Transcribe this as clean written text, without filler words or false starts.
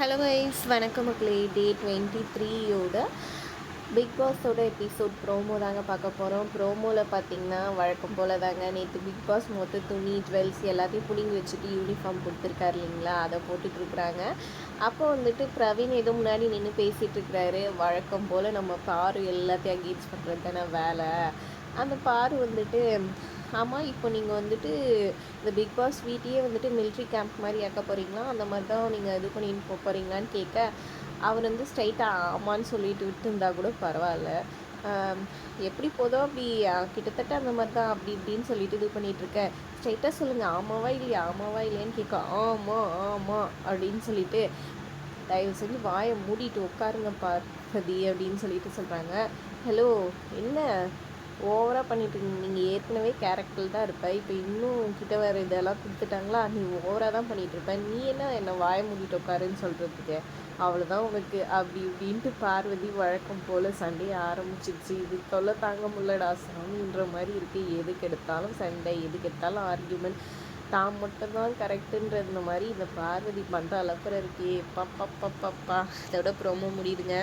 Hello guys, வணக்கம் மக்களே. டே 23யோட big பாஸோட episode promo தாங்க பார்க்க போகிறோம். ப்ரோமோவில் பார்த்தீங்கன்னா வழக்கம் போல் தாங்க நேற்று பிக் பாஸ் மொத்த துணி ஜுவல்ஸ் எல்லாத்தையும் பிடிங்கி வச்சுட்டு யூனிஃபார்ம் கொடுத்துருக்காரு இல்லைங்களா, அதை போட்டுட்ருக்குறாங்க. அப்போ வந்துட்டு பிரவீன் ஏதோ முன்னாடி நின்று பேசிகிட்டு இருக்கிறாரு. வழக்கம் போல் நம்ம பாரு எல்லாத்தையும் அகேன்ஸ்ட் பண்ணுறது தானே வேலை. அந்த பாரு வந்துட்டு, ஆமாம் இப்போ நீங்கள் வந்துட்டு இந்த பிக் பாஸ் வீட்டையே வந்துட்டு மிலிட்ரி கேம்ப் மாதிரி ஆக்க போகிறீங்களா, அந்த மாதிரி தான் நீங்கள் இது பண்ணிட்டு போக போகிறீங்களான்னு கேட்க, அவர் வந்து ஸ்ட்ரைட்டாக ஆமான்னு சொல்லிட்டு விட்டுருந்தா கூட பரவாயில்ல. எப்படி போதோ அப்படி கிட்டத்தட்ட அந்த மாதிரி தான் அப்படி இப்படின்னு சொல்லிட்டு இது பண்ணிகிட்ருக்க, ஸ்ட்ரைட்டாக சொல்லுங்கள் ஆமாவா இல்லையா, ஆமாவா இல்லையான்னு கேட்க, ஆமாம் ஆமாம் அப்படின்னு சொல்லிட்டு, தயவு செஞ்சு வாயை மூடிட்டு உட்காருங்க பார்வதி அப்படின்னு சொல்லிட்டு சொல்கிறாங்க. ஹலோ, என்ன ஓவராக பண்ணிட்டு நீங்கள் ஏற்கனவே கேரக்டர் தான் இருப்ப, இப்போ இன்னும் உங்ககிட்ட வேறு இதெல்லாம் கொடுத்துட்டாங்களா, நீ ஓவராக தான் பண்ணிகிட்ருப்ப, நீ என்ன வாயை மூடிட்டு உட்காருன்னு சொல்கிறதுக்கு, அவ்வளோதான் உனக்கு அப்படி இப்படின்ட்டு பார்வதி வழக்கம் போல் சண்டையை ஆரம்பிச்சிடுச்சு. இது தொல்லை தாங்க முடியலடா சாமின்ற மாதிரி இருக்குது. எதுக்கு எடுத்தாலும் சண்டை, எதுக்கு எடுத்தாலும் ஆர்கியூமெண்ட், தான் மட்டும்தான் கரெக்டுன்றது மாதிரி இந்த பார்வதி பண்ணுற அளப்புற இருக்கே. பப்பா இதோட ப்ரோமோ முடியுதுங்க.